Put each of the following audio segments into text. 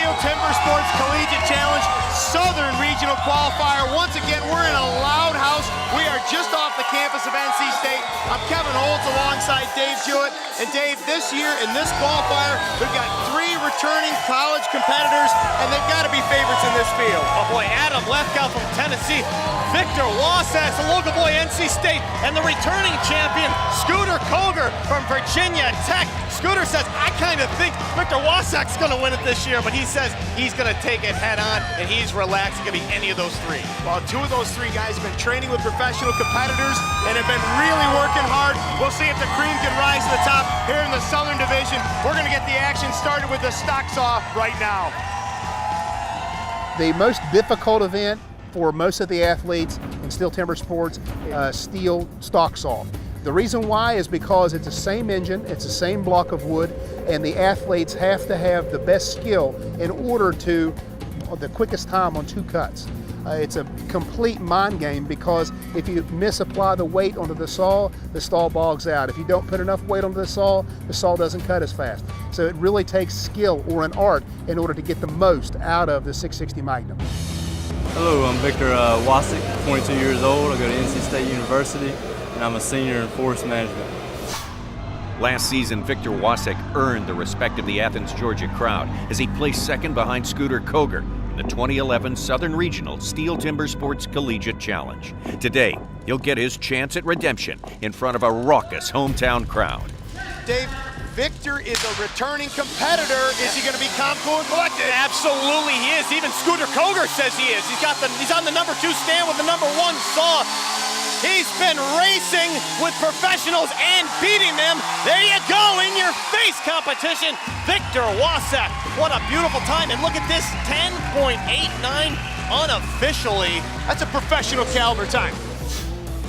Steel Timber Sports Collegiate Challenge Southern Regional Qualifier. Once again, we're in a loud house. We are just off the campus of NC State. I'm Kevin Holtz alongside Dave Jewett. And Dave, this year in this qualifier, we've got 3 returning college competitors, and they've got to be favorites in this field. Oh boy, Adam Lefkow from Tennessee, Victor Wasak's a local boy, NC State, and the returning champion, Scooter Koger from Virginia Tech. Scooter says, I kind of think Victor Wasak's going to win it this year, but he says he's going to take it head on, and he's relaxed. It could be any of those 3. Well, 2 of those 3 guys have been training with professional competitors and have been really working hard. We'll see if the cream can rise to the top here in the Southern Division. We're going to get the action started with the stock saw right now. The most difficult event for most of the athletes in steel timber sports, steel stock saw. The reason why is because it's the same engine, it's the same block of wood, and the athletes have to have the best skill in order to the quickest time on 2 cuts. It's a complete mind game because if you misapply the weight onto the saw bogs out. If you don't put enough weight onto the saw doesn't cut as fast. So it really takes skill or an art in order to get the most out of the 660 Magnum. Hello, I'm Victor Wasak, 22 years old. I go to NC State University, and I'm a senior in forest management. Last season, Victor Wasak earned the respect of the Athens, Georgia crowd as he placed second behind Scooter Koger in the 2011 Southern Regional Steel Timber Sports Collegiate Challenge. Today, he'll get his chance at redemption in front of a raucous hometown crowd. Dave, Victor is a returning competitor. Is he going to be calm, cool, and collected? Absolutely he is. Even Scooter Koger says he is. He's on the number 2 stand with the number 1 saw. He's been racing with professionals and beating them. There you go, in your face competition. Victor Wasak, what a beautiful time. And look at this, 10.89 unofficially. That's a professional caliber time.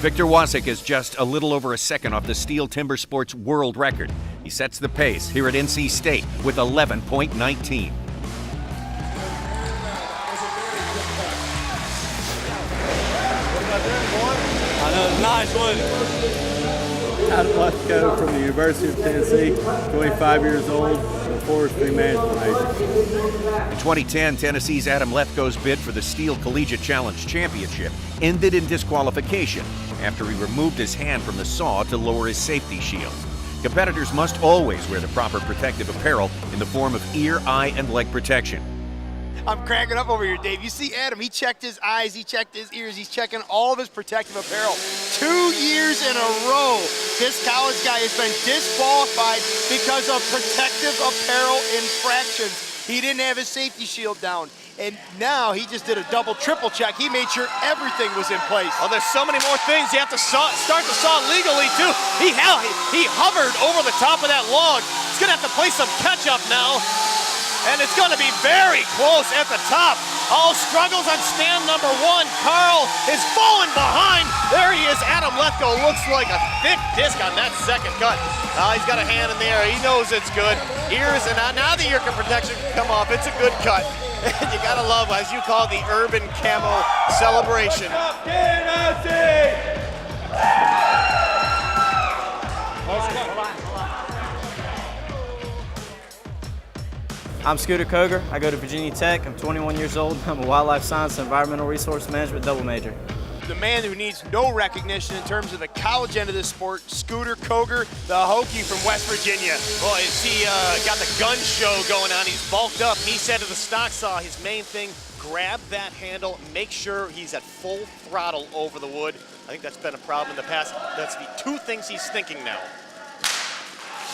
Victor Wasak is just a little over a second off the Steel Timber Sports world record. He sets the pace here at NC State with 11.19. Nice one. Adam Lefkow from the University of Tennessee, 25 years old, and forestry management major. In 2010, Tennessee's Adam Lefkow's bid for the Steel Collegiate Challenge Championship ended in disqualification after he removed his hand from the saw to lower his safety shield. Competitors must always wear the proper protective apparel in the form of ear, eye, and leg protection. I'm cracking up over here, Dave. You see Adam, he checked his eyes, he checked his ears, he's checking all of his protective apparel. 2 years in a row, this college guy has been disqualified because of protective apparel infractions. He didn't have his safety shield down. And now he just did a double, triple check. He made sure everything was in place. Oh, there's so many more things. You have to start the saw legally, too. He hovered over the top of that log. He's going to have to play some catch-up now. And it's going to be very close at the top. All struggles on stand number 1. Carl is falling behind. There he is. Adam Lefkow looks like a thick disc on that second cut. He's got a hand in the air. He knows it's good. Ears, and now the ear protection can come off. It's a good cut. And you got to love, as you call it, the urban camo celebration. I'm Scooter Koger. I go to Virginia Tech. I'm 21 years old. I'm a wildlife science and environmental resource management double major. The man who needs no recognition in terms of the college end of this sport, Scooter Koger, the Hokie from West Virginia. Boy, he got the gun show going on. He's bulked up. He said to the stock saw, his main thing, grab that handle, make sure he's at full throttle over the wood. I think that's been a problem in the past. That's the 2 things he's thinking now.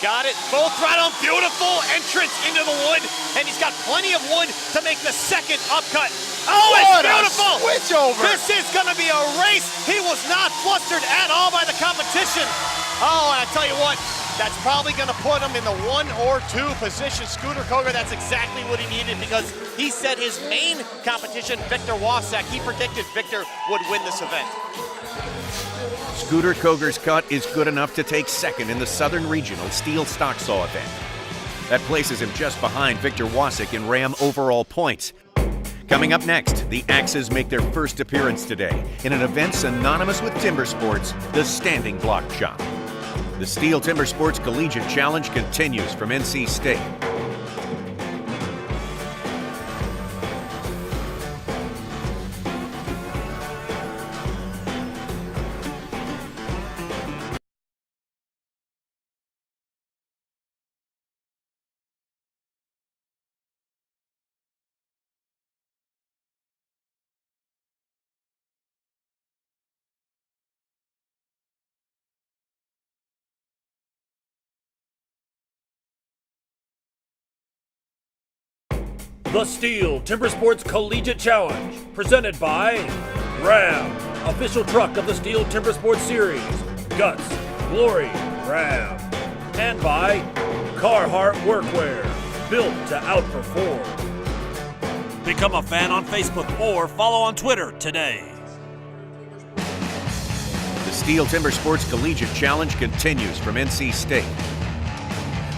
Got it, full throttle, beautiful entrance into the wood, and he's got plenty of wood to make the second upcut. Oh, it's beautiful! Switch over. This is gonna be a race. He was not flustered at all by the competition. Oh, and I tell you what, that's probably gonna put him in the 1 or 2 position. Scooter Koger, that's exactly what he needed because he said his main competition, Victor Wasak, he predicted Victor would win this event. Scooter Koger's cut is good enough to take second in the Southern Regional Steel Stock Saw event. That places him just behind Victor Wasak in Ram overall points. Coming up next, the Axes make their first appearance today in an event synonymous with timber sports, the Standing Block Chop. The Steel Timber Sports Collegiate Challenge continues from NC State. The Steel Timber Sports Collegiate Challenge, presented by Ram, official truck of the Steel Timber Sports Series, Guts, Glory, Ram, and by Carhartt Workwear, built to outperform. Become a fan on Facebook or follow on Twitter today. The Steel Timber Sports Collegiate Challenge continues from NC State.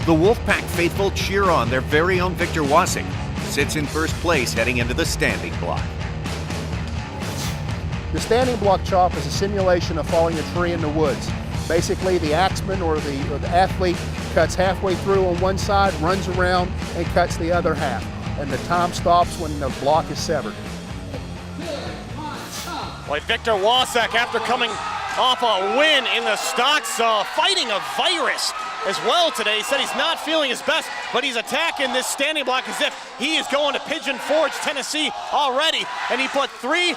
The Wolfpack faithful cheer on their very own Victor Wasik, who sits in first place heading into the standing block. The standing block chop is a simulation of falling a tree in the woods. Basically, the axeman or the athlete cuts halfway through on one side, runs around, and cuts the other half. And the time stops when the block is severed. Boy, Victor Wasik, after coming off a win in the Stocksaw, fighting a virus as well today. He said he's not feeling his best, but he's attacking this standing block as if he is going to Pigeon Forge, Tennessee already. And he put 3-4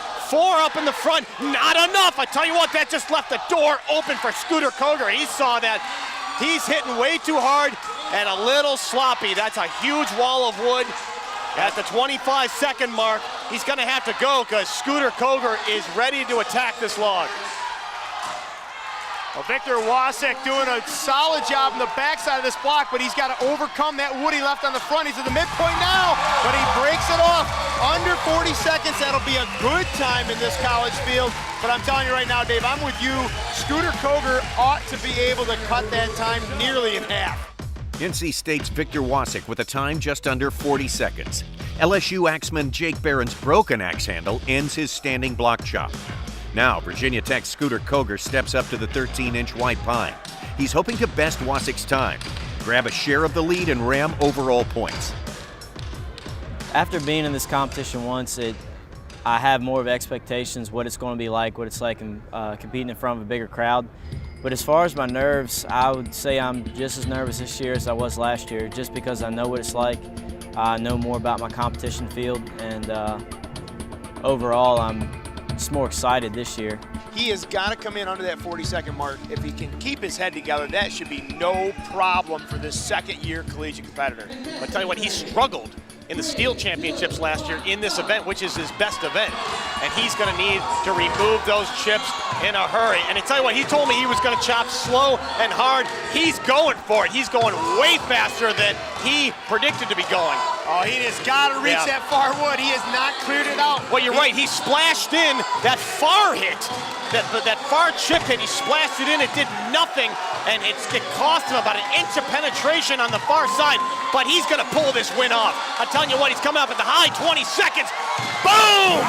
up in the front. Not enough. I tell you what, that just left the door open for Scooter Koger. He saw that. He's hitting way too hard and a little sloppy. That's a huge wall of wood. At the 25-second mark, he's going to have to go because Scooter Koger is ready to attack this log. Well, Victor Wasik doing a solid job on the backside of this block, but he's got to overcome that wood he left on the front. He's at the midpoint now, but he breaks it off. Under 40 seconds, that'll be a good time in this college field. But I'm telling you right now, Dave, I'm with you. Scooter Koger ought to be able to cut that time nearly in half. NC State's Victor Wasik with a time just under 40 seconds. LSU axeman Jake Barron's broken axe handle ends his standing block chop. Now, Virginia Tech's Scooter Koger steps up to the 13-inch white pine. He's hoping to best Wasik's time, grab a share of the lead, and ram overall points. After being in this competition once, I have more of expectations, what it's going to be like, what it's like in, competing in front of a bigger crowd. But as far as my nerves, I would say I'm just as nervous this year as I was last year, just because I know what it's like. I know more about my competition field, and overall, I'm just more excited this year. He has got to come in under that 40-second mark. If he can keep his head together, that should be no problem for this second-year collegiate competitor. I'll tell you what, he struggled in the Steel Championships last year in this event, which is his best event. And he's going to need to remove those chips in a hurry. And I tell you what, he told me he was going to chop slow and hard. He's going for it. He's going way faster than he predicted to be going. Oh, he just got to reach that far wood. He has not cleared it out. Well, you're right. He splashed in that far hit, that far chip hit. He splashed it in. It did nothing, and it cost him about an inch of penetration on the far side. But he's going to pull this win off. I'm telling you what, he's coming up at the high 20 seconds. Boom!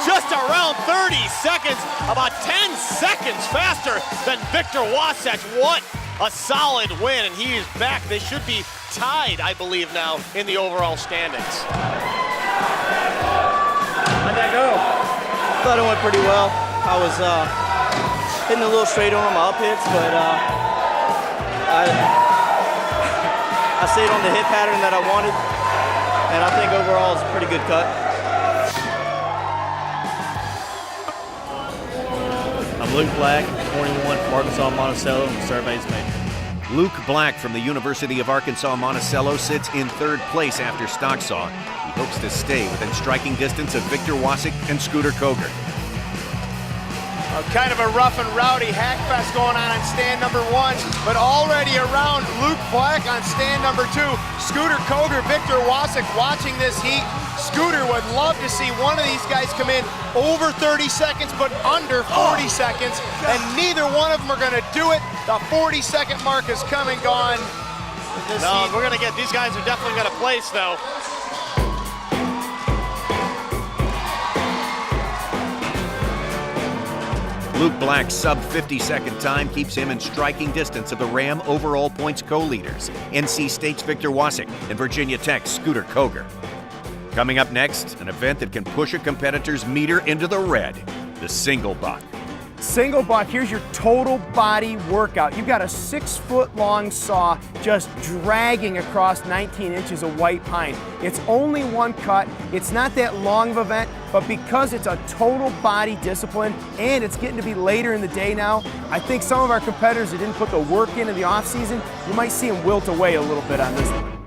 Just around 30 seconds, about 10 seconds faster than Victor Wasik. What a solid win, and he is back. They should be tied, I believe, now in the overall standings. How'd that go? I thought it went pretty well. I was hitting a little straight on my up hits, but I stayed on the hit pattern that I wanted, and I think overall it's a pretty good cut. I'm Luke Black, 21 from Arkansas Monticello, surveys major. Luke Black from the University of Arkansas Monticello sits in third place after Stocksaw. He hopes to stay within striking distance of Victor Wasik and Scooter Koger. Kind of a rough and rowdy hackfest going on stand number 1, but already around Luke Black on stand number 2. Scooter Koger, Victor Wasik watching this heat. Scooter would love to see one of these guys come in over 30 seconds, but under 40 seconds, and neither one of them are going to do it. The 40-second mark is come and gone. No, we're going to get, these guys are definitely going to place, though. Luke Black's sub-50-second time keeps him in striking distance of the Ram overall points co-leaders, NC State's Victor Wasik and Virginia Tech's Scooter Koger. Coming up next, an event that can push a competitor's meter into the red, the single buck. Single buck, here's your total body workout. You've got a 6-foot-long saw just dragging across 19 inches of white pine. It's only one cut. It's not that long of an event, but because it's a total body discipline and it's getting to be later in the day now, I think some of our competitors that didn't put the work in the off season, you might see them wilt away a little bit on this one.